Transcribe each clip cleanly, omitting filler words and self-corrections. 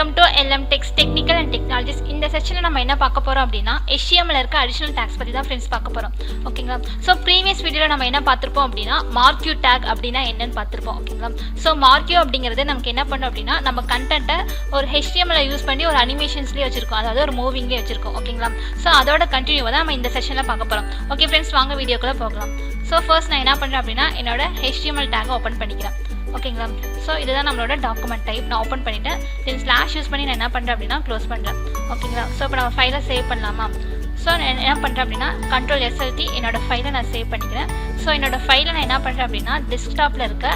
welcome to Lmtechs Technical and Technologies. இந்த செக்ஷன்ல நம்ம என்ன பார்க்க போறோம் அப்படினா HTML இருக்க அடிஷனல் டாக்ஸ் பத்தி தான் फ्रेंड्स பார்க்க போறோம். ஓகேங்களா? சோ ப்ரீவியஸ் வீடியோல நம்ம என்ன பார்த்திருப்போம் அப்படினா marquee tag அப்படினா என்னன்னு பார்த்திருப்போம். ஓகேங்களா? சோ marquee அப்படிங்கிறது நமக்கு என்ன பண்ணும் அப்படினா நம்ம கண்டென்ட்ட ஒரு HTML யூஸ் பண்ணி ஒரு அனிமேஷன்ஸ்லயே வச்சிருக்கோம். அதாவது ஒரு மூவிங்லயே வச்சிருக்கோம். ஓகேங்களா? சோ அதோட கண்டினியூவா தான் நம்ம இந்த செக்ஷன்ல பார்க்க போறோம். ஓகே फ्रेंड्स வாங்க வீடியோக்குள்ள போகலாம். சோ ஃபர்ஸ்ட் நான் என்ன பண்றேன் அப்படினா என்னோட HTML tag ஓபன் பண்ணிக்கிறேன். ஓகேங்களா? சோ இதுதான் நம்மளோட டாக்குமெண்ட் டைப். நான் ஓபன் பண்ணிட்டேன். தென் ஸ்லாஷ் யூஸ் பண்ணி நான் என்ன பண்றேன் அப்படினா க்ளோஸ் பண்றேன். ஓகேங்களா? சோ இப்போ நம்ம ஃபைலை சேவ் பண்ணலாமா? சோ நான் என்ன பண்றேன் அப்படினா Ctrl SLT என்னோட ஃபைலை நான் சேவ் பண்ணிக்கிறேன். சோ என்னோட ஃபைலை நான் என்ன பண்றேன் அப்படினா டெஸ்க்டாப்ல இருக்க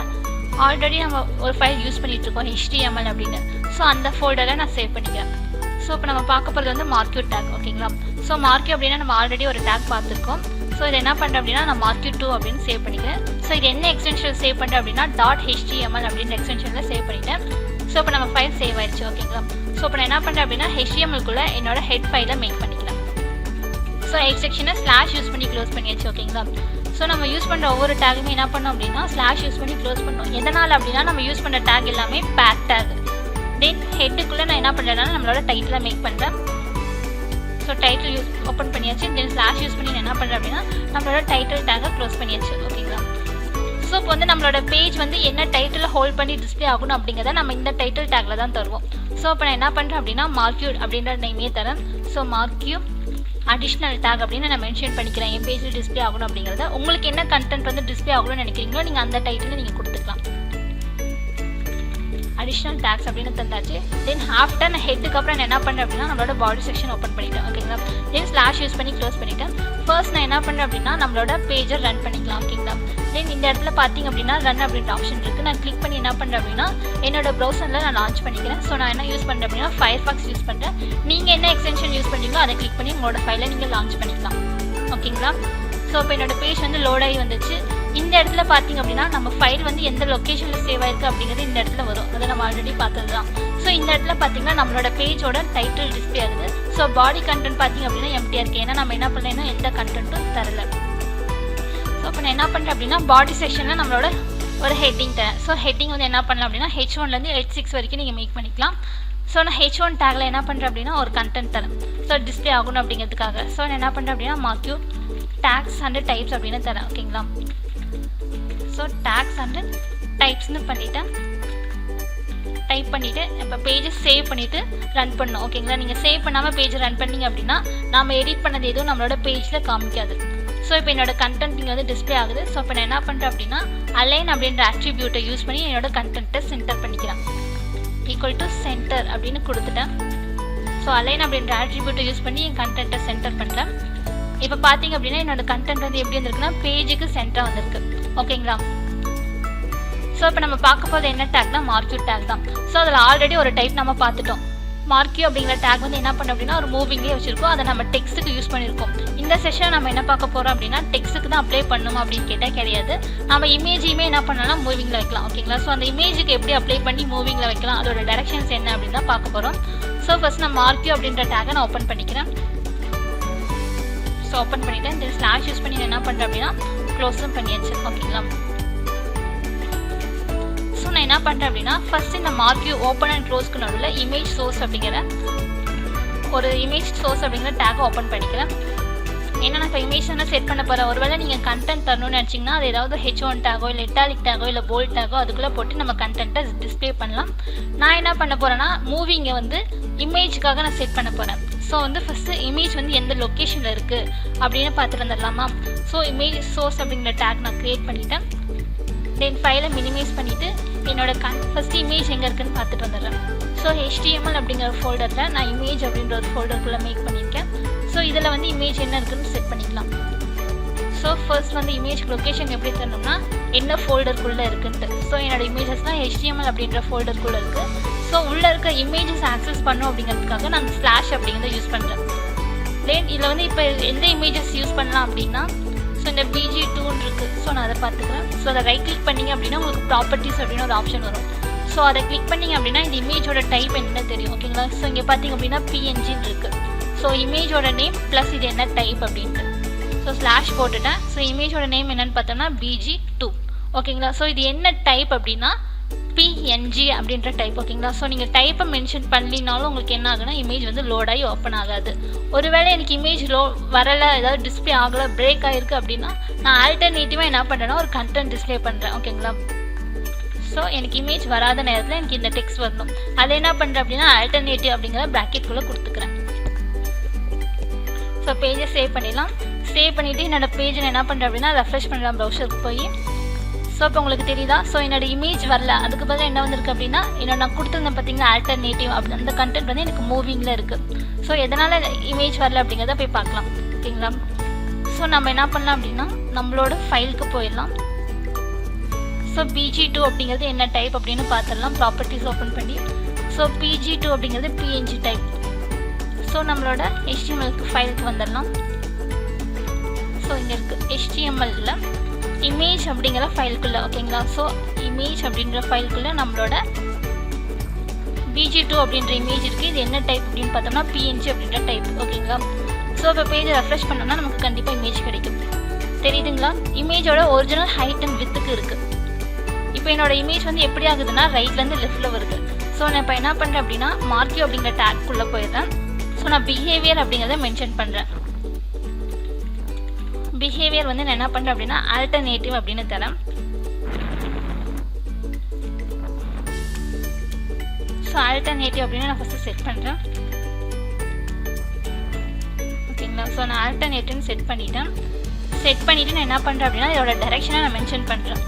ஆல்ரெடி நம்ம ஒரு ஃபைல் யூஸ் பண்ணிட்டு இருக்கோம் HTML அப்படினு. சோ அந்த ஃபோல்டரை நான் சேவ் பண்ணிக்கிறேன். சோ இப்போ நம்ம பார்க்க போறது வந்து marquee tag. ஓகேங்களா? சோ marquee அப்படினா நம்ம ஆல்ரெடி ஒரு tag பார்த்திருக்கோம். ஸோ இது என்ன பண்ணுறேன் அப்படின்னா நான் marquee 2 அப்படின்னு சேவ் பண்ணிக்கிறேன். ஸோ இது என்ன எக்ஸ்டென்ஷன் சேவ் பண்ணுறேன் அப்படின்னா .html அப்படின்ற எக்ஸ்டென்ஷனில் சேவ் பண்ணிட்டேன். ஸோ இப்போ நம்ம ஃபைல் சேவ் ஆயிடுச்சு. ஓகேங்களா? ஸோ இப்போ நான் என்ன பண்ணுறேன் அப்படின்னா HTML-குள்ளே என்னோட ஹெட் ஃபைலை மேக் பண்ணிக்கிறேன். ஸோ ஹெட் செக்ஷனை ஸ்லாஷ் யூஸ் பண்ணி க்ளோஸ் பண்ணியாச்சு. ஓகேங்களா? ஸோ நம்ம யூஸ் பண்ணுற ஒவ்வொரு டேக்குமே என்ன பண்ணோம் அப்படின்னா ஸ்லாஷ் யூஸ் பண்ணி க்ளோஸ் பண்ணோம். எதனால் அப்படின்னா நம்ம யூஸ் பண்ணுற டேக் எல்லாமே பேக் டேக். தென் ஹெட்டுக்குள்ளே நான் என்ன பண்ணுறேன்னா நம்மளோட டைட்டிலை மேக் பண்ணுறேன். ஸோ டைட்டில் யூஸ் ஓப்பன் பண்ணியாச்சு. தென் ஸ்லாஷ் யூஸ் பண்ணி என்ன பண்ணுறேன் அப்படின்னா நம்மளோட டைட்டில் டேக்கை க்ளோஸ் பண்ணியாச்சு. ஓகேங்களா? ஸோ இப்போ வந்து நம்மளோட பேஜ் வந்து என்ன டைட்டில் ஹோல்ட் பண்ணி டிஸ்பிளே ஆகணும் அப்படிங்கிறத நம்ம இந்த டைட்டில் டேக்கில் தான் தருவோம். ஸோ இப்போ நான் என்ன பண்ணுறேன் அப்படின்னா marquee அப்படின்ற நேமே தரேன். ஸோ marquee அடிஷ்னல் டேக் அப்படின்னு நான் மென்ஷன் பண்ணிக்கிறேன். என் பேஜில் டிஸ்பிளே ஆகணும் அப்படிங்கிறத. உங்களுக்கு என்ன கண்டென்ட் வந்து டிஸ்பிளே ஆகணும்னு நினைக்கிறீங்களோ நீங்கள் அந்த டைட்டில் நீங்கள் கொடுத்துக்கலாம். அடிஷனல் டேக்ஸ் அப்படின்னு தந்தாச்சு. தென் ஆஃப்டர் நான் ஹெட்டுக்கு அப்புறம் நான் என்ன பண்ணுறேன் அப்படின்னா நம்மளோட பாடி செக்ஷன் ஓப்பன் பண்ணிட்டேன். ஓகேங்களா? தென் ஸ்லாஷ் யூஸ் பண்ணி க்ளோஸ் பண்ணிட்டேன். ஃபர்ஸ்ட் நான் என்ன பண்ணுறேன் அப்படின்னா நம்மளோட பேஜை ரன் பண்ணிக்கலாம். ஓகேங்களா? தென் இந்த இடத்துல பார்த்தீங்க அப்படின்னா ரன் அப்படின்ற ஆப்ஷன் இருக்குது. நான் கிளிக் பண்ணி என்ன பண்ணுறேன் அப்படின்னா என்னோட ப்ரௌசரில் நான் லான்ச் பண்ணிக்கிறேன். ஸோ நான் என்ன யூஸ் பண்ணுறேன் அப்படின்னா ஃபயர்ஃபாக்ஸ் யூஸ் பண்ணுறேன். நீங்கள் என்ன எக்ஸ்டென்ஷன் யூஸ் பண்ணுறீங்களோ அதை கிளிக் பண்ணி உங்களோட ஃபைலை நீங்கள் லான்ச் பண்ணிக்கலாம். ஓகேங்களா? ஸோ இப்போ என்னோட பேஜ் வந்து லோட் ஆகி வந்துச்சு. இந்த இடத்துல பார்த்தீங்க அப்படின்னா நம்ம ஃபைல் வந்து எந்த லொக்கேஷனில் சேவ் ஆயிருக்கு அப்படிங்கிறது இந்த இடத்துல வரும். அதை நம்ம ஆல்ரெடி பார்த்தது தான். ஸோ இந்த இடத்துல பார்த்தீங்கன்னா நம்மளோட பேஜோட டைட்டில் டிஸ்பிளே ஆகுது. ஸோ பாடி கண்டென்ட் பார்த்தீங்க அப்படின்னா எம்டியாக இருக்குது. ஏன்னா நம்ம என்ன பண்ணலைன்னா எந்த கண்டென்ட்டும் தரல. ஸோ இப்போ நான் என்ன பண்ணுறேன் அப்படின்னா பாடி செக்ஷனில் நம்மளோட ஒரு ஹெட்டிங் தரேன். ஸோ ஹெட்டிங் வந்து என்ன பண்ணலாம் அப்படின்னா H1லேருந்து H6 வரைக்கும் நீங்கள் மேக் பண்ணிக்கலாம். ஸோ நான் H1 டேக்கில் என்ன பண்ணுறேன் அப்படின்னா ஒரு கண்டென்ட் தரேன். ஸோ டிஸ்பிளே ஆகணும் அப்படிங்கிறதுக்காக. ஸோ நான் என்ன பண்ணுறேன் அப்படின்னா marquee tags and types அப்படின்னு தரேன். ஓகேங்களா? ஸோ டேக்ஸ் அண்ட் டைப்ஸ்னு பண்ணிவிட்டேன். டைப் பண்ணிவிட்டு இப்போ பேஜை சேவ் பண்ணிவிட்டு ரன் பண்ணணும். ஓகேங்களா? நீங்கள் சேவ் பண்ணாமல் பேஜை ரன் பண்ணிங்க அப்படின்னா நம்ம எடிட் பண்ணது எதுவும் நம்மளோட பேஜில் காமிக்காது. ஸோ இப்போ என்னோட கண்டென்ட் இங்கே வந்து டிஸ்பிளே ஆகுது. ஸோ இப்போ நான் என்ன பண்ணுறேன் அப்படின்னா அலைன் அப்படின்ற ஆட்ரிபியூட்டை யூஸ் பண்ணி என்னோட கண்டென்ட்டை சென்டர் பண்ணிக்கிறேன். ஈக்குவல் டு சென்டர் அப்படின்னு கொடுத்துட்டேன். ஸோ அலைன் அப்படின்ற ஆட்ரிபியூட்டை யூஸ் பண்ணி என் கண்டென்ட்டை சென்டர் பண்ணுறேன். இப்போ பார்த்தீங்க அப்படின்னா என்னோட கண்டென்ட் வந்து எப்படி வந்திருக்குன்னா பேஜுக்கு சென்டராக வந்திருக்கு. ஓகேங்களா? ஸோ இப்போ நம்ம பார்க்க போது என்ன டேக்னா marquee டேக் தான். ஸோ அதில் ஆல்ரெடி ஒரு டைப் நம்ம பார்த்துட்டோம். marquee அப்படிங்கிற டேக் வந்து என்ன பண்ண அப்படின்னா ஒரு மூவிங்லேயே வச்சிருக்கோம். அதை நம்ம டெக்ஸ்ட்டுக்கு யூஸ் பண்ணியிருக்கோம். இந்த செஷன் நம்ம என்ன பார்க்க போகிறோம் அப்படின்னா டெக்ஸ்ட்டுக்கு தான் அப்ளை பண்ணணும் அப்படின்னு கேட்டால் கிடையாது. நம்ம இமேஜையுமே என்ன பண்ணலாம் மூவிங்கில் வைக்கலாம். ஓகேங்களா? ஸோ அந்த இமேஜுக்கு எப்படி அப்ளை பண்ணி மூவிங்கில் வைக்கலாம் அதோட டைரக்ஷன்ஸ் என்ன அப்படின்னு தான் பார்க்க போகிறோம். ஸோ ஃபர்ஸ்ட் நான் marquee அப்படின்ற டேக்கை நான் ஓப்பன் பண்ணிக்கிறேன். ஸோ ஓப்பன் பண்ணிவிட்டேன். தென் ஸ்லாஷ் யூஸ் பண்ணி நான் என்ன பண்ணுறேன் அப்படின்னா க்ளோஸும் பண்ணியாச்சு. ஓகேங்களா? ஸோ நான் என்ன பண்ணுறேன் அப்படின்னா ஃபர்ஸ்ட் இந்த marquee ஓப்பன் அண்ட் க்ளோஸ்க்கு நடுவில் இமேஜ் சோர்ஸ் அப்படிங்கிற ஒரு இமேஜ் சோர்ஸ் அப்படிங்கிற டேக்கை ஓப்பன் பண்ணிக்கிறேன். ஏன்னா நான் இப்போ இமேஜ் தானே செட் பண்ண போகிறேன். ஒருவேளை நீங்கள் கண்டென்ட் தரணும்னு நினச்சிங்கன்னா அது ஏதாவது H1 டேகோ இல்லை இட்டாலிக் டேகோ இல்லை போல்ட் டேகோ அதுக்குள்ளே போட்டு நம்ம கண்டென்ட்டை டிஸ்பிளே பண்ணலாம். நான் என்ன பண்ண போகிறேன்னா மூவிங்கை வந்து இமேஜுக்காக நான் செட் பண்ண போகிறேன். ஸோ வந்து ஃபஸ்ட்டு இமேஜ் வந்து எந்த லொக்கேஷனில் இருக்குது அப்படின்னு பார்த்துட்டு வந்துடலாமா? ஸோ இமேஜ் சோர்ஸ் அப்படிங்கிற டேக் நான் க்ரியேட் பண்ணிவிட்டேன். தென் ஃபைலை மினிமைஸ் பண்ணிவிட்டு என்னோட ஃபஸ்ட்டு இமேஜ் எங்கே இருக்குதுன்னு பார்த்துட்டு வந்துடுறேன். ஸோ HTML அப்படிங்கிற ஃபோல்டரில் நான் இமேஜ் அப்படின்ற ஒரு ஃபோல்டருக்குள்ளே மேக் பண்ணியிருக்கேன். ஸோ இதில் வந்து இமேஜ் என்ன இருக்குதுன்னு செட் பண்ணிக்கலாம். ஸோ ஃபர்ஸ்ட் வந்து இமேஜ் லொக்கேஷன் எப்படி தரணும்னா என்ன ஃபோல்டருக்குள்ளே இருக்குன்ட்டு. ஸோ என்னோடய இமேஜஸ்லாம் HTML அப்படின்ற ஃபோல்டருக்குள்ளே இருக்குது. ஸோ உள்ளே இருக்க இமேஜஸ் ஆக்சஸ் பண்ணணும் அப்படிங்கிறதுக்காக நான் ஸ்லாஷ் அப்படிங்கிறத யூஸ் பண்ணுறேன். தென் இதில் வந்து இப்போ எந்த இமேஜஸ் யூஸ் பண்ணலாம் அப்படின்னா ஸோ இந்த BG2 இருக்குது. ஸோ நான் அதை பார்த்துக்கிறேன். ஸோ அதை ரைட் கிளிக் பண்ணிங்க அப்படின்னா உங்களுக்கு ப்ராப்பர்ட்டிஸ் அப்படின்னு ஒரு ஆப்ஷன் வரும். ஸோ அதை கிளிக் பண்ணிங்க அப்படின்னா இந்த இமேஜோட டைப் என்ன தெரியும். ஓகேங்களா? ஸோ இங்கே பார்த்தீங்க அப்படின்னா PNGன்னு இருக்குது. ஸோ இமேஜோட நேம் ப்ளஸ் இது என்ன டைப் அப்படின்ட்டு. ஸோ ஸ்லாஷ் போட்டுட்டேன். ஸோ இமேஜோட நேம் என்னென்னு பார்த்தோம்னா BG2. ஓகேங்களா? ஸோ இது என்ன டைப் அப்படின்னா PNG அப்படின்ற டைப் ஓகேங்களா. ஸோ நீங்கள் டைப்பை மென்ஷன் பண்ணலினாலும் உங்களுக்கு என்ன ஆகுனா இமேஜ் வந்து லோட் ஆகி ஓப்பன் ஆகாது. ஒருவேளை எனக்கு இமேஜ் வரலை, ஏதாவது டிஸ்பிளே ஆகலை, பிரேக் ஆகிருக்கு அப்படின்னா நான் ஆல்டர்னேட்டிவாக என்ன பண்ணுறேன்னா ஒரு கண்டென்ட் டிஸ்பிளே பண்ணுறேன் ஓகேங்களா. ஸோ எனக்கு இமேஜ் வராத நேரத்தில் எனக்கு இந்த டெக்ஸ்ட் வரணும். அதை என்ன பண்ணுறேன் அப்படின்னா ஆல்டர்னேட்டிவ் அப்படிங்கிற ப்ராக்கெட்குள்ளே கொடுத்துக்கிறேன். ஸோ பேஜை சேவ் பண்ணிடலாம். சேவ் பண்ணிவிட்டு என்னோட பேஜை நான் என்ன பண்ணுறேன் அப்படின்னா ரெஃப்ரெஷ் பண்ணலாம் ப்ரௌசருக்கு போய். ஸோ இப்போ உங்களுக்கு தெரியுதா, ஸோ என்னோட இமேஜ் வரல, அதுக்கு பதிலாக என்ன வந்திருக்கு அப்படின்னா என்னோட நான் கொடுத்துருந்தேன் பார்த்தீங்கன்னா ஆல்டர்னேட்டிவ் அப்படி அந்த கண்டென்ட் வந்து எனக்கு மூவிங்கில் இருக்குது. ஸோ எதனால் இமேஜ் வரல அப்படிங்கிறத போய் பார்க்கலாம் ஓகேங்களா. ஸோ நம்ம என்ன பண்ணலாம் அப்படின்னா நம்மளோட ஃபைலுக்கு போயிடலாம். ஸோ PG2 அப்படிங்கிறது என்ன டைப் அப்படின்னு பார்த்துடலாம். ப்ராப்பர்ட்டிஸ் ஓப்பன் பண்ணி ஸோ PG2 அப்படிங்கிறது PNG டைப். ஸோ நம்மளோட HTMLக்கு ஃபைலுக்கு வந்துடலாம். ஸோ இங்கே இருக்குது HTMLல இமேஜ் அப்படிங்கிற ஃபைலுக்குள்ளே ஓகேங்களா. ஸோ இமேஜ் அப்படின்ற ஃபைலுக்குள்ளே நம்மளோட PG2 அப்படின்ற இமேஜ் இருக்குது. இது என்ன டைப் அப்படின்னு பார்த்தோம்னா PNG அப்படின்ற டைப் ஓகேங்களா. ஸோ இப்போ பேஜை ரெஃப்ரெஷ் பண்ணோம்னா நமக்கு கண்டிப்பாக இமேஜ் கிடைக்கும். தெரியுதுங்களா, இமேஜோட ஒரிஜினல் ஹைட் அண்ட் வித்துக்கு இருக்குது. இப்போ என்னோட இமேஜ் வந்து எப்படி ஆகுதுன்னா ரைட்லேருந்து லெஃப்ட்டில் வருது. ஸோ நான் இப்போ என்ன பண்ணுறேன் அப்படின்னா மார்க்கி அப்படிங்கிற டேக்குள்ளே போயிடுறேன். ஸோ நான் பிஹேவியர் அப்படிங்கிறத மென்ஷன் பண்ணுறேன். பிஹேவியர் வந்து நான் என்ன பண்ணுறேன் அப்படின்னா ஆல்டர்னேட்டிவ் அப்படின்னு தரேன். ஸோ ஆல்டர்னேட்டிவ் அப்படின்னு நான் ஃபஸ்ட்டு செட் பண்ணுறேன் ஓகேங்களா. ஸோ நான் ஆல்டர்னேட்டிவ்னு செட் பண்ணிவிட்டேன். செட் பண்ணிவிட்டு நான் என்ன பண்ணுறேன் அப்படின்னா இதோட டைரெக்ஷனை நான் மென்ஷன் பண்ணுறேன்.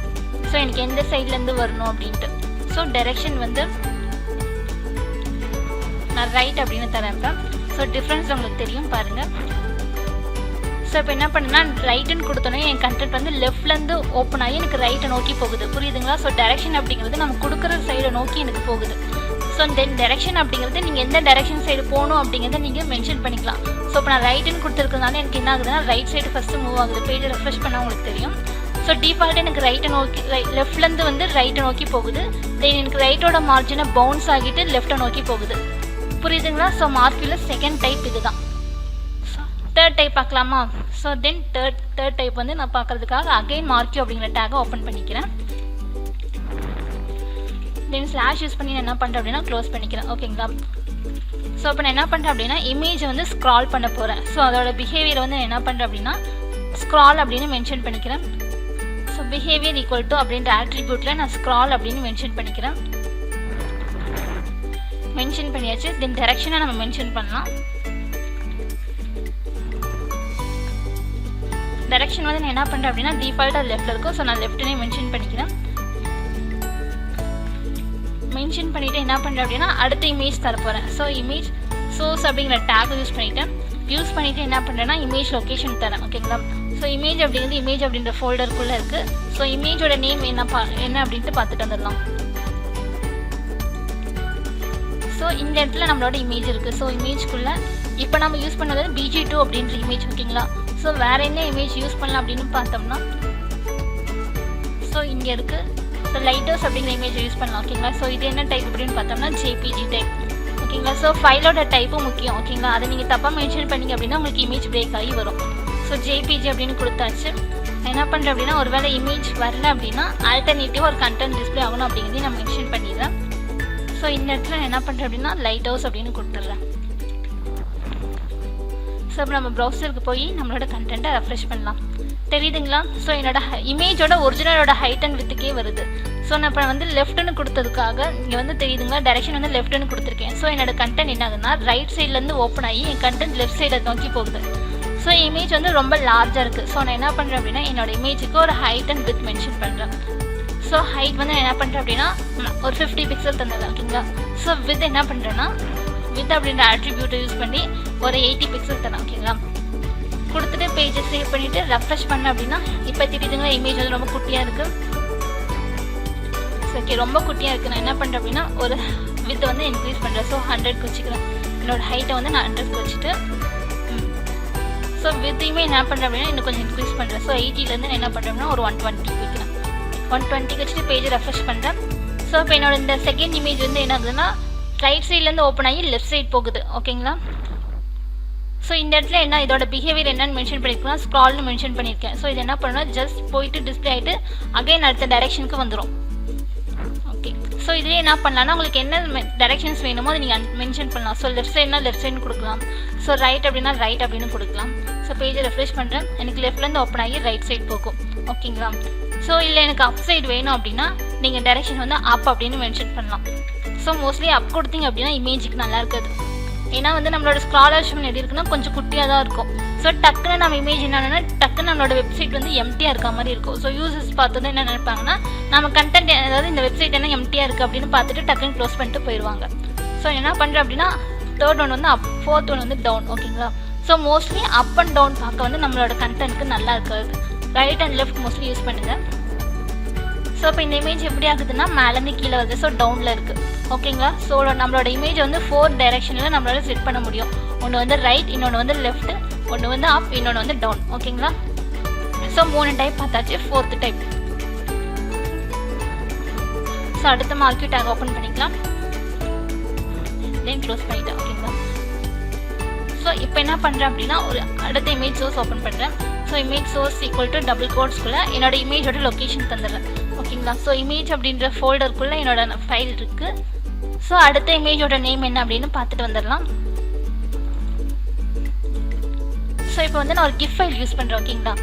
ஸோ எனக்கு எந்த சைட்லேருந்து வரணும் அப்படின்ட்டு. ஸோ டைரெக்ஷன் வந்து நான் ரைட் அப்படின்னு தரேன். ஸோ டிஃப்ரென்ஸ் உங்களுக்கு தெரியும் பாருங்கள். ஸோ இப்போ என்ன பண்ணுன்னா ரைட்டுன்னு கொடுத்தோன்னே என் கண்டென்ட் வந்து லெஃப்ட்லேருந்து ஓப்பன் ஆகி எனக்கு ரைட்டை நோக்கி போகுது. புரியுதுங்களா. ஸோ டைரெக்ஷன் அப்படிங்கிறது நம்ம கொடுக்குற சைடை நோக்கி எனக்கு போகுது. ஸோ தென் டைரெக்ஷன் அப்படிங்கிறது நீங்கள் எந்த டைரெக்ஷன் சைடு போகணும் அப்படிங்கிறத நீங்கள் மென்ஷன் பண்ணிக்கலாம். ஸோ இப்போ நான் ரைட்டுன்னு கொடுத்துருக்கனால எனக்கு என்ன ஆகுதுன்னா ரைட் சைடு ஃபஸ்ட்டு மூவ் ஆகுது. பேஜை ரெஃப்ரெஷ் பண்ணால் உங்களுக்கு தெரியும். ஸோ டிஃபால்ட்டு எனக்கு ரைட்டை நோக்கி லெஃப்ட்லேருந்து வந்து ரைட்டை நோக்கி போகுது. தென் எனக்கு ரைட்டோட மார்ஜினை பவுன்ஸ் ஆகிட்டு லெஃப்ட்டை நோக்கி போகுது. புரியுதுங்களா. ஸோ மார்க்கில் செகண்ட் டைப் இது தான். ஸோ தேர்ட் டைப் பார்க்கலாமா. ஸோ தென் தேர்ட் டைப் வந்து நான் பார்க்குறதுக்காக அகைன் மார்க்கியூ அப்படிங்கிற டேகை ஓப்பன் பண்ணிக்கிறேன். தென் ஸ்லாஷ் யூஸ் பண்ணி நான் என்ன பண்ணுறேன் அப்படின்னா க்ளோஸ் பண்ணிக்கிறேன் ஓகேங்களா. ஸோ இப்போ நான் என்ன பண்ணுறேன் அப்படின்னா இமேஜை வந்து ஸ்க்ரால் பண்ண போகிறேன். ஸோ அதோட பிஹேவியர் வந்து நான் என்ன பண்ணுறேன் அப்படின்னா ஸ்க்ரால் அப்படின்னு மென்ஷன் பண்ணிக்கிறேன். ஸோ பிஹேவியர் ஈக்குவல் டு அப்படின்ற ஆட்ரிபியூட்டில் நான் ஸ்க்ரால் அப்படின்னு மென்ஷன் பண்ணிக்கிறேன். மென்ஷன் பண்ணியாச்சு. தென் டைரெக்ஷனை நம்ம மென்ஷன் பண்ணலாம். டைரெக்ஷன் வந்து நான் என்ன பண்ணுறேன் அப்படின்னா டிஃபால்ட்டாக லெஃப்ட்டில் இருக்கும். ஸோ நான் லெஃப்ட்னே மென்ஷன் பண்ணிக்கிறேன். மென்ஷன் பண்ணிவிட்டு என்ன பண்ணுறேன் அப்படின்னா அடுத்த இமேஜ் தரப்போகிறேன். ஸோ இமேஜ் சோர்ஸ் அப்படிங்கிற டேக் யூஸ் பண்ணிவிட்டு என்ன பண்ணுறேன்னா இமேஜ் லொக்கேஷன் தரேன் ஓகேங்களா. ஸோ இமேஜ் அப்படிங்கிறது இமேஜ் அப்படின்ற ஃபோல்டருக்குள்ளே இருக்குது. ஸோ இமேஜோட நேம் என்ன அப்படின்ட்டு பார்த்துட்டு வந்துடலாம். ஸோ இந்த இடத்துல நம்மளோட இமேஜ் இருக்குது. ஸோ இமேஜ்க்குள்ளே இப்போ நம்ம யூஸ் பண்ணது PG2 அப்படின்ற இமேஜ் ஓகேங்களா. ஸோ வேறு என்ன இமேஜ் யூஸ் பண்ணலாம் அப்படின்னு பார்த்தோம்னா ஸோ இங்கே இருக்குது. ஸோ லைட்டர்ஸ் அப்படிங்கிற இமேஜ் யூஸ் பண்ணலாம் ஓகேங்களா. ஸோ இது என்ன டைப் அப்படின்னு பார்த்தோம்னா JPG டைப் ஓகேங்களா. ஸோ ஃபைலோட டைப்பும் முக்கியம் ஓகேங்களா. அதை நீங்கள் தப்பாக மென்ஷன் பண்ணிங்க அப்படின்னா உங்களுக்கு இமேஜ் பிரேக் ஆகி வரும். ஸோ JPG அப்படின்னு கொடுத்தாச்சு. என்ன பண்ணுறேன் அப்படின்னா ஒரு வேளை இமேஜ் வரல அப்படின்னா ஆல்டர்னேட்டிவாக ஒரு கண்டென்ட் டிஸ்பிளே ஆகணும் அப்படிங்கிறதையும் நான் மென்ஷன் பண்ணிடுறேன். ஸோ இந்த இடத்துல என்ன பண்ணுறேன் அப்படின்னா லைட் ஹவுஸ் அப்படின்னு கொடுத்துட்றேன். ஸோ இப்போ நம்ம ப்ரௌசருக்கு போய் நம்மளோட கண்டென்ட்டை ரெஃப்ரெஷ் பண்ணலாம். தெரியுதுங்களா. ஸோ என்னோட இமேஜோட ஒரிஜினலோட ஹைட் அண்ட் வித்துக்கே வருது. ஸோ நான் இப்போ வந்து லெஃப்ட்டுன்னு கொடுத்ததுக்காக இங்கே வந்து தெரியுதுங்களா டைரெக்ஷன் வந்து லெஃப்ட்டுன்னு கொடுத்துருக்கேன். ஸோ என்னோட கண்டென்ட் என்ன ஆகுதுன்னா ரைட் சைட்லேருந்து ஓப்பன் ஆகி என் கண்டென்ட் லெஃப்ட் சைடை நோக்கி போகுது. ஸோ இமேஜ் வந்து ரொம்ப லார்ஜாக இருக்குது. ஸோ நான் என்ன பண்ணுறேன் அப்படின்னா என்னோட இமேஜுக்கு ஒரு ஹைட் அண்ட் வித் மென்ஷன் பண்ணுறேன். ஸோ ஹைட் வந்து என்ன பண்ணுறேன் அப்படின்னா ஒரு 50 பிக்சல் தந்தது ஓகேங்களா. ஸோ வித் என்ன பண்ணுறேன்னா வித் அப்படின்ற ஆட்ரிபியூட்டை யூஸ் பண்ணி ஒரு 80 பிக்சல் தரேன் ஓகேங்களா. கொடுத்துட்டு பேஜை சேவ் பண்ணிவிட்டு ரெஃப்ரெஷ் பண்ண அப்படின்னா இப்போ தெரியுதுங்களா இமேஜ் வந்து ரொம்ப குட்டியாக இருக்குது. ஓகே ரொம்ப குட்டியாக இருக்குது. நான் என்ன பண்ணுறேன் அப்படின்னா ஒரு வித் வந்து இன்க்ரீஸ் பண்ணுறேன். ஸோ 100க்கு வச்சுக்கிறேன். என்னோடய ஹைட்டை வந்து நான் 100க்கு வச்சுட்டு ஸோ வித்தையுமே என்ன பண்ணுறேன் அப்படின்னா இன்னும் கொஞ்சம் இன்க்ரீஸ் பண்ணுறேன். ஸோ 80லேருந்து நான் என்ன பண்ணுறேன்னா ஒரு 120 வைக்கிறேன். 120 வச்சுட்டு பேஜை ரெஃப்ரெஷ் பண்ணுறேன். ஸோ இப்போ என்னோட இந்த செகண்ட் இமேஜ் வந்து என்ன ஆகுதுன்னா ரைட் சைட்லேருந்து ஓப்பன் ஆகி லெஃப்ட் சைட் போகுது ஓகேங்களா. ஸோ இந்த இடத்துல என்ன இதோட பிஹேவியர் என்னன்னு மென்ஷன் பண்ணியிருக்கேன். ஸ்க்ரால்னு மென்ஷன் பண்ணியிருக்கேன். ஸோ இது என்ன பண்ணணும் ஜஸ்ட் போயிட்டு டிஸ்பிளே ஆகிட்டு அகைன் அடுத்த டைரெக்ஷனுக்கு வந்துடும் ஓகே. ஸோ இதுலேயே என்ன பண்ணலாம்னா உங்களுக்கு என்ன டைரக்ஷன்ஸ் வேணுமோ அதை நீங்கள் மென்ஷன் பண்ணலாம். ஸோ லெஃப்ட் சைட்னா லெஃப்ட் சைடுன்னு கொடுக்கலாம். ஸோ ரைட் அப்படின்னா ரைட் அப்படின்னு கொடுக்கலாம். ஸோ பேஜை ரெஃப்ரெஷ் பண்ணுறேன், எனக்கு லெஃப்ட்லேருந்து ஓப்பன் ஆகி ரைட் சைடு போகும். ஓகேங்களா. ஸோ இல்லை எனக்கு அப் சைடு வேணும் அப்படின்னா நீங்கள் டைரக்ஷன் வந்து அப் அப்படின்னு மென்ஷன் பண்ணலாம். ஸோ மோஸ்ட்லி அப் கொடுத்தீங்க அப்படின்னா இமேஜுக்கு நல்லா இருக்காது. ஏன்னா வந்து நம்மளோட ஸ்க்ரால் ஆப்ஷன் எப்படி இருக்குன்னா கொஞ்சம் குட்டியாக தான் இருக்கும். ஸோ டக்குன்னு நம்ம இமேஜ் என்னன்னா டக்குன்னு நம்மளோட வெப்சைட் வந்து எம்டியாக இருக்க மாதிரி இருக்கும். ஸோ யூசர்ஸ் பார்த்தது என்ன நினைப்பாங்கன்னா நம்ம கண்டென்ட் அதாவது இந்த வெப்சைட் என்ன எம்டியாக இருக்குது அப்படின்னு பார்த்துட்டு டக்குன்னு க்ளோஸ் பண்ணிட்டு போயிடுவாங்க. ஸோ என்ன பண்ணுறேன் அப்படின்னா தேர்ட் ஒன் வந்து அப், ஃபோர்த் ஒன் வந்து டவுன். ஓகேங்களா. So mostly up and down பார்க்க வந்து நம்மளோட கண்டென்ட்க்கு நல்லா இருக்காது. Right and left mostly use பண்ணுங்கள். ஸோ இப்போ இந்த இமேஜ் எப்படி ஆகுதுன்னா மேலேருந்து கீழே வருது. ஸோ டவுனில் இருக்குது. ஓகேங்களா. ஸோ நம்மளோட இமேஜ் வந்து 4 டைரெக்ஷனில் நம்மளால செட் பண்ண முடியும். ஒன்று வந்து ரைட், இன்னொன்று வந்து லெஃப்ட், ஒன்று வந்து அப், இன்னொன்று வந்து டவுன். ஓகேங்களா. ஸோ 3 டைப் பார்த்தாச்சு. 4th type. ஸோ அடுத்த மார்க்கெட் டேக் ஓப்பன் பண்ணிக்கலாம். தென் க்ளோஸ் பண்ணிட்டேன். ஓகேங்களா. ஸோ இப்போ என்ன பண்ணுறேன் அப்படின்னா ஒரு அடுத்த இமேஜ் சோர்ஸ் ஓப்பன் பண்ணுறேன். So image source equal to double கோட்ஸ்குள்ளே என்னோட இமேஜோட லொக்கேஷன் தந்துடுறேன். ஓகேங்களா. ஸோ இமேஜ் அப்படின்ற ஃபோல்டருக்குள்ளே என்னோட ஃபைல் இருக்குது. ஸோ அடுத்த இமேஜோட நேம் என்ன அப்படின்னு பார்த்துட்டு வந்துடலாம். ஸோ இப்போ வந்து நான் ஒரு கிஃப்ட் ஃபைல் யூஸ் பண்ணுறேன். ஓகேங்களா.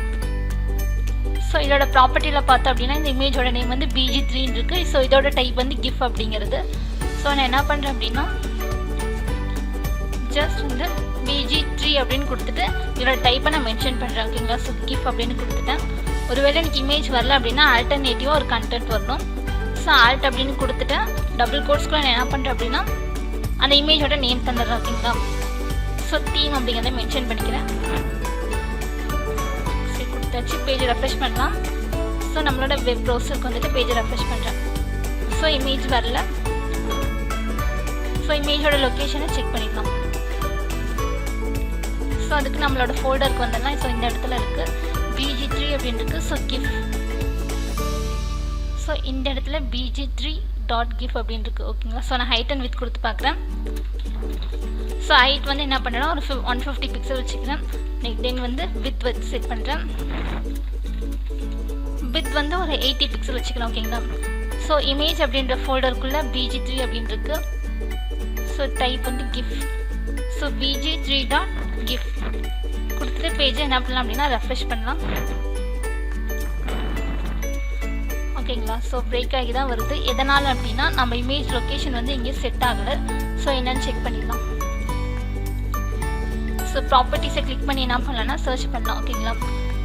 ஸோ இதோட ப்ராப்பர்ட்டியில் பார்த்தோம் அப்படின்னா இந்த இமேஜோட நேம் வந்து BG3 இருக்குது. ஸோ இதோட டைப் வந்து கிஃப்ட் அப்படிங்கிறது. ஸோ நான் என்ன பண்ணுறேன் அப்படின்னா ஜஸ்ட் வந்து BG3 அப்படின்னு கொடுத்துட்டு இதோட டைப்பை நான் மென்ஷன் பண்ணுறேன். ஓகேங்களா. ஸோ கிஃப்ட் அப்படின்னு கொடுத்துட்டேன். ஒருவேளை எனக்கு இமேஜ் வரல அப்படின்னா ஆல்டர்னேட்டிவாக ஒரு கண்டென்ட் வரணும். ஸோ ஆல்ட் அப்படின்னு கொடுத்துட்டேன். டபுள் கோட்ஸ்க்குள்ள நான் என்ன பண்ணுறேன் அப்படின்னா அந்த இமேஜோட நேம் தந்துடுறேன். ஓகேங்களா. ஸோ தீம் அப்படிங்கிறத மென்ஷன் பண்ணிக்கிறேன். சரி கொடுத்தாச்சு. பேஜை ரெஃப்ரெஷ் பண்ணலாம். ஸோ நம்மளோட வெப் ப்ரௌசருக்கு வந்துட்டு பேஜை ரெஃப்ரெஷ் பண்ணுறேன். ஸோ இமேஜ் வரல. ஸோ இமேஜோட லொக்கேஷனை செக் பண்ணிக்கலாம். ஸோ அதுக்கு நம்மளோட ஃபோல்டருக்கு வந்துடலாம். ஸோ இந்த இடத்துல இருக்குது BG3 அப்படின்னு இருக்குது. So gift. ஸோ இந்த இடத்துல BG3.gif அப்படின்னு இருக்குது. ஓகேங்களா. ஸோ நான் ஹைட் அண்ட் வித் கொடுத்து பார்க்குறேன். ஸோ ஹைட் வந்து என்ன பண்ணுறேன்னா ஒரு 150 பிக்சல் வச்சுக்கிறேன். தென் வந்து வித் செட் பண்ணுறேன். வித் வந்து ஒரு 80 பிக்சல் வச்சுக்கிறேன். ஓகேங்களா. ஸோ இமேஜ் அப்படின்ற ஃபோல்டருக்குள்ளே BG3 அப்படின்னு இருக்குது. ஸோ டைப் வந்து கிஃப்ட். ஸோ BG3.gif கொடுத்துட்டு பேஜை என்ன பண்ணலாம் அப்படின்னா ரெஃப்ரெஷ் பண்ணலாம். ஓகேங்களா. ஸோ பிரேக் ஆகி தான் வருது. எதனால் அப்படின்னா நம்ம இமேஜ் லொக்கேஷன் வந்து இங்கே செட் ஆகலை. ஸோ என்னன்னு செக் பண்ணிடலாம். ஸோ ப்ராப்பர்ட்டிஸை கிளிக் பண்ணி என்ன பண்ணலாம்னா சர்ச் பண்ணலாம். ஓகேங்களா.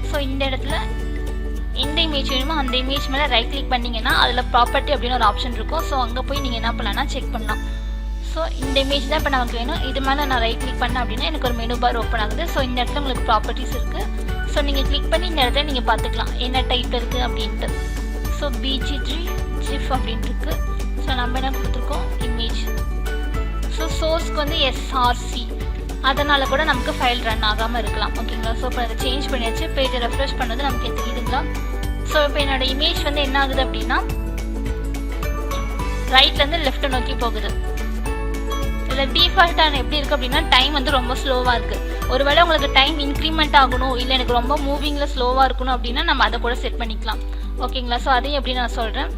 ஸோ இந்த இடத்துல எந்த இமேஜ் வேணுமோ அந்த இமேஜ் மேலே ரைட் கிளிக் பண்ணிங்கன்னா அதில் ப்ராப்பர்ட்டி அப்படின்னு ஒரு ஆப்ஷன் இருக்கும். ஸோ அங்கே போய் நீங்கள் என்ன பண்ணலாம்னா செக் பண்ணலாம். ஸோ இந்த இமேஜ் தான் இப்போ நமக்கு வேணும். இது மேலே நான் ரைட் கிளிக் பண்ணேன் அப்படின்னா எனக்கு ஒரு மெனு பார் ஓப்பன் ஆகுது. ஸோ இந்த இடத்துல உங்களுக்கு ப்ராப்பர்ட்டிஸ் இருக்குது. ஸோ நீங்கள் கிளிக் பண்ணி இந்த இடத்துல நீங்கள் பார்த்துக்கலாம் என்ன டைப் இருக்குது அப்படின்ட்டு. ஸோ BG3.gif அப்படின்ட்டு இருக்குது. ஸோ நம்ம என்ன கொடுத்துருக்கோம் இமேஜ். ஸோ சோர்ஸ்க்கு வந்து SRC, அதனால் கூட நமக்கு ஃபைல் ரன் ஆகாமல் இருக்கலாம். ஓகேங்களா. ஸோ இப்போ அதை சேஞ்ச் பண்ணியாச்சு. பேஜை ரெஃப்ரெஷ் பண்ணது நமக்கு தெரியுதுங்களா. ஸோ இப்போ என்னோடய இமேஜ் வந்து என்ன ஆகுது அப்படின்னா ரைட்லேருந்து லெஃப்ட்டை நோக்கி போகுது. இதில் டிஃபால்ட்டான எப்படி இருக்குது அப்படின்னா டைம் வந்து ரொம்ப ஸ்லோவாக இருக்குது. ஒருவேளை உங்களுக்கு டைம் இன்க்ரிமெண்ட் ஆகணும் இல்லை எனக்கு ரொம்ப மூவிங்கில் ஸ்லோவாக இருக்கணும் அப்படின்னா நம்ம அதை கூட செட் பண்ணிக்கலாம். ஓகேங்களா. ஸோ அதையும் எப்படி நான் சொல்கிறேன்.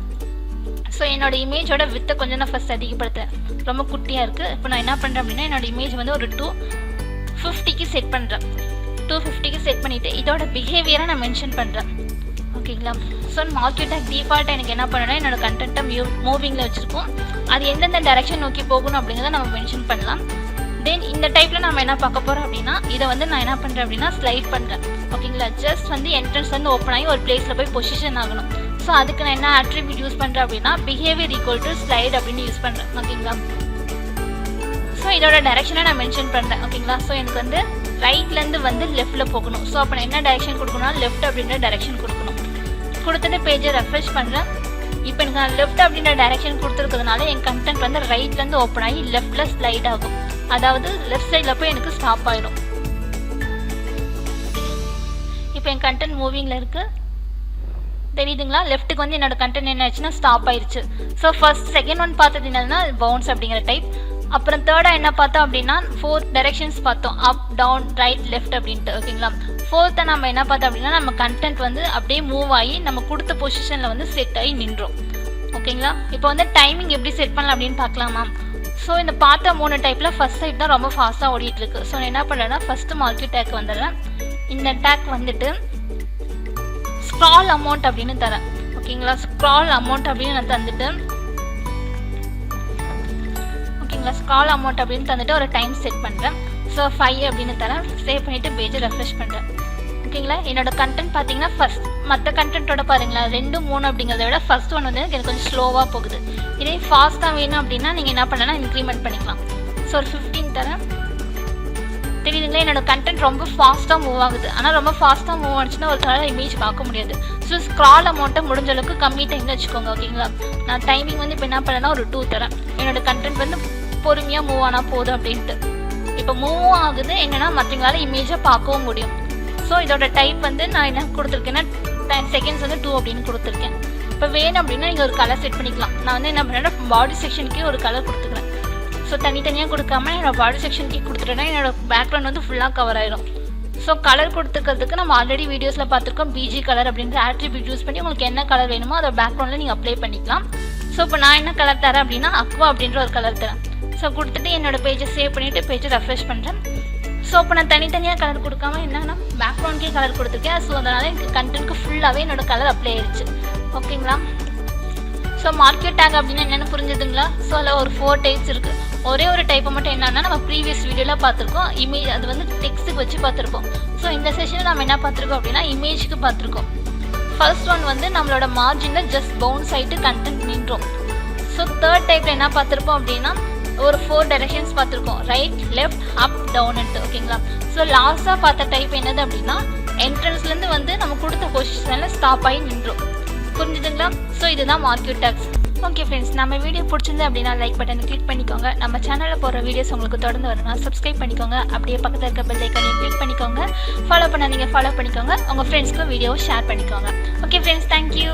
ஸோ என்னோட இமேஜோட வித்தை கொஞ்சம் நான் ஃபஸ்ட் அதிகப்படுத்துகிறேன். ரொம்ப குட்டியாக இருக்குது. இப்போ நான் என்ன பண்ணுறேன் அப்படின்னா என்னோட இமேஜ் வந்து ஒரு 250க்கு செட் பண்ணுறேன். 250க்கு செட் பண்ணிவிட்டு இதோட பிஹேவியரை நான் மென்ஷன் பண்ணுறேன். ஓகேங்களா. ஸோ மார்க்கெட் டேக் டிஃபால்ட்டாக எனக்கு என்ன பண்ணணும்னா என்னோட கண்டென்ட்டை மூவிங்கில் வச்சுருக்கோம். அது எந்தெந்த டைரக்ஷன் நோக்கி போகணும் அப்படிங்கிறத நம்ம மென்ஷன் பண்ணலாம். தென் இந்த டைப்பில் நம்ம என்ன பார்க்க போகிறோம் அப்படின்னா இதை வந்து நான் என்ன பண்ணுறேன் அப்படின்னா ஸ்லைட் பண்ணுறேன். ஓகேங்களா. ஜஸ்ட் வந்து என்ட்ரன்ஸ் வந்து ஓப்பன் ஆகி ஒரு பிளேஸில் போய் பொசிஷன் ஆகணும். ஸோ அதுக்கு நான் என்ன அட்ரிபியூட் யூஸ் பண்ணுறேன் அப்படின்னா பிஹேவியர் ஈக்குவல் டு ஸ்லைட் அப்படின்னு யூஸ் பண்ணுறேன். ஓகேங்களா. ஸோ இதோட டைரக்ஷனை நான் மென்ஷன் பண்ணுறேன். ஓகேங்களா. ஸோ எனக்கு வந்து ரைட்லேருந்து வந்து லெஃப்ட்டில் போகணும். ஸோ அப்போ நான் என்ன டைரக்ஷன் கொடுக்கணும்னா லெஃப்ட் அப்படின்ற டைரக்ஷன் கொடுக்கணும். கொடுத்துட்டு பேஜை ரெஃப்ரெஷ் பண்ணுறேன். இப்போ எனக்கு நான் லெஃப்ட் அப்படின்ற டைரக்ஷன் கொடுத்துருக்கிறதுனால என் கண்டென்ட் வந்து ரைட்லேருந்து ஓப்பன் ஆகி லெஃப்ட்டில் ஸ்லைட் ஆகும். அதாவது லெஃப்ட் சைடில் போய் எனக்கு ஸ்டாப் ஆகிடும். இப்போ என் கண்டென்ட் மூவிங்கில் இருக்குது. தெரியுதுங்களா. லெஃப்ட்டுக்கு வந்து என்னோட கண்டென்ட் என்ன ஆச்சுன்னா ஸ்டாப் ஆயிடுச்சு. ஸோ செகண்ட் ஒன் பார்த்தது என்னன்னா பவுன்ஸ் அப்படிங்கிற டைப். அப்புறம் தேர்டாக என்ன பார்த்தோம் அப்படின்னா 4 டைரக்ஷன்ஸ் பார்த்தோம். அப், டவுன், ரைட், லெஃப்ட் அப்படின்ட்டு. ஓகேங்களா. ஃபோர்த்தை நம்ம என்ன பார்த்தோம் அப்படின்னா நம்ம கண்டென்ட் வந்து அப்படியே மூவ் ஆகி நம்ம கொடுத்த பொசிஷனில் வந்து செட் ஆகி நின்றோம். ஓகேங்களா. இப்போ வந்து டைமிங் எப்படி செட் பண்ணலாம் அப்படின்னு பார்க்கலாமா. ஸோ இந்த பார்த்த 3 டைப்பில் ஃபஸ்ட் டைப் தான் ரொம்ப ஃபாஸ்ட்டாக ஓடிட்டு இருக்கு. ஸோ நான் என்ன பண்ணுறேன்னா ஃபஸ்ட்டு மார்க்கெட் டேக் வந்துடுறேன். இந்த டேக் வந்துட்டு ஸ்க்ரால் அமௌண்ட் அப்படின்னு தரேன். ஓகேங்களா. ஸ்க்ரால் அமௌண்ட் அப்படின்னு நான் தந்துட்டு ஓகேங்களா ஸ்க்ரால் அமௌண்ட் அப்படின்னு தந்துட்டு ஒரு டைம் செட் பண்ணுறேன். ஸோ 5 அப்படின்னு தரேன். சேவ் பண்ணிவிட்டு பேஜை ரெஃப்ரெஷ் பண்ணுறேன். ஓகேங்களா. என்னோட கண்டென்ட் பார்த்தீங்கன்னா ஃபஸ்ட் மற்ற கண்டென்ட்டோட பாருங்களா 2, 3 அப்படிங்கிறத விட ஃபஸ்ட் ஒன் வந்து எனக்கு கொஞ்சம் ஸ்லோவாக போகுது. இதே ஃபாஸ்ட்டாக வேணும் அப்படின்னா நீங்கள் என்ன பண்ணலாம் இன்க்ரிமெண்ட் பண்ணிக்கலாம். ஸோ ஒரு 15 தரேன். தெரியுதுங்களா. என்னோட கண்டென்ட் ரொம்ப ஃபாஸ்ட்டாக மூவ் ஆகுது. ஆனால் ரொம்ப ஃபாஸ்ட்டாக மூவ் ஆனிச்சுன்னா ஒரு கலர் இமேஜ் பார்க்க முடியாது. ஸோ ஸ்க்ரால் அமௌண்ட்டை முடிஞ்ச அளவுக்கு கம்மி டைமில் வச்சுக்கோங்க. ஓகேங்களா. நான் டைமிங் வந்து இப்போ என்ன பண்ணேன்னா ஒரு 2 தரேன். என்னோட கண்டென்ட் வந்து பொறுமையாக மூவ் ஆனால் போதும் அப்படின்ட்டு. இப்போ மூவ் ஆகுது என்னென்னா மற்றவங்களால இமேஜை பார்க்கவும் முடியும். ஸோ இதோட டைப் வந்து நான் என்ன கொடுத்துருக்கேன்னா செகண்ட்ஸ் வந்து 2 அப்படின்னு கொடுத்துருக்கேன். இப்போ வேணும் அப்படின்னா நீங்கள் ஒரு கலர் செட் பண்ணிக்கலாம். நான் வந்து என்ன பண்ணேன்னா பாடி செக்ஷனுக்கே ஒரு கலர் கொடுத்துக்கிறேன். ஸோ தனித்தனியாக கொடுக்காம என்னோட பாடி செக்ஷனுக்கே கொடுத்துட்டேன்னா என்னோட பேக்ரவுண்ட் வந்து ஃபுல்லாக கவர் ஆயிடும். ஸோ கலர் கொடுத்துக்கிறதுக்கு நம்ம ஆல்ரெடி வீடியோஸில் பார்த்துருக்கோம். பிஜி கலர் அப்படின்ற ஆட்ரிபியூட் யூஸ் பண்ணி உங்களுக்கு என்ன கலர் வேணுமோ அதை பேக்ரவுண்டில் நீங்கள் அப்ளை பண்ணிக்கலாம். ஸோ இப்போ நான் என்ன கலர் தரேன் அப்படின்னா அக்வா அப்படின்ற ஒரு கலர் தரேன். ஸோ கொடுத்துட்டு என்னோட பேஜை சேவ் பண்ணிவிட்டு பேஜை ரெஃப்ரெஷ் பண்ணுறேன். ஸோ இப்போ நான் தனித்தனியாக கலர் கொடுக்காம என்னன்னா பேக்ரவுண்ட்கே கலர் கொடுத்துருக்கேன். ஸோ அதனால் எனக்கு கண்டென்ட்க்கு ஃபுல்லாகவே என்னோட கலர் அப்ளை ஆயிடுச்சு. ஓகேங்களா. ஸோ மார்க்கெட் டேக் அப்படின்னா என்னென்னு புரிஞ்சுதுங்களா. ஸோ அதில் ஒரு 4 டைப்ஸ் இருக்குது. ஒரே ஒரு டைப்பை மட்டும் என்னன்னா நம்ம ப்ரீவியஸ் வீடியோவில் பார்த்துருக்கோம். இமேஜ் அது வந்து டெக்ஸ்ட்டுக்கு வச்சு பார்த்துருப்போம். ஸோ இந்த செஷனில் நம்ம என்ன பார்த்துருக்கோம் அப்படின்னா இமேஜுக்கு பார்த்துருக்கோம். ஃபர்ஸ்ட் ஒன் வந்து நம்மளோட மார்ஜினில் ஜஸ்ட் பவுன்ஸ் ஆகிட்டு கண்டென்ட் நின்றோம். ஸோ தேர்ட் டைப்பில் என்ன பார்த்துருப்போம் அப்படின்னா ஒரு 4 டைரக்ஷன்ஸ் பார்த்துருக்கோம். ரைட், லெஃப்ட், அப், டவுன்ட்டு. ஓகேங்களா. ஸோ லாஸ்ட்டாக பார்த்த டைப் என்னது அப்படின்னா என்ட்ரன்ஸ்லேருந்து வந்து நம்ம கொடுத்த பொசிஷனில் ஸ்டாப் ஆகி நின்றோம். புரிஞ்சுதுங்களா. ஸோ இதுதான் மார்க்கெட் டேக்ஸ். ஓகே ஃப்ரெண்ட்ஸ், நம்ம வீடியோ பிடிச்சிருந்து அப்படின்னா லைக் பட்டனை கிளிக் பண்ணிக்கோங்க. நம்ம சேனலில் போகிற வீடியோஸ் உங்களுக்கு தொடர்ந்து வரணும்னா சப்ஸ்கிரைப் பண்ணிக்கோங்க. அப்படியே பக்கத்தில் இருக்க பெல் ஐக்கானையும் கிளிக் பண்ணிக்கோங்க. ஃபாலோ பண்ண நீங்கள் ஃபாலோ பண்ணிக்கோங்க. உங்கள் ஃப்ரெண்ட்ஸ்க்கும் வீடியோவை ஷேர் பண்ணிக்கோங்க. Okay friends, thank you.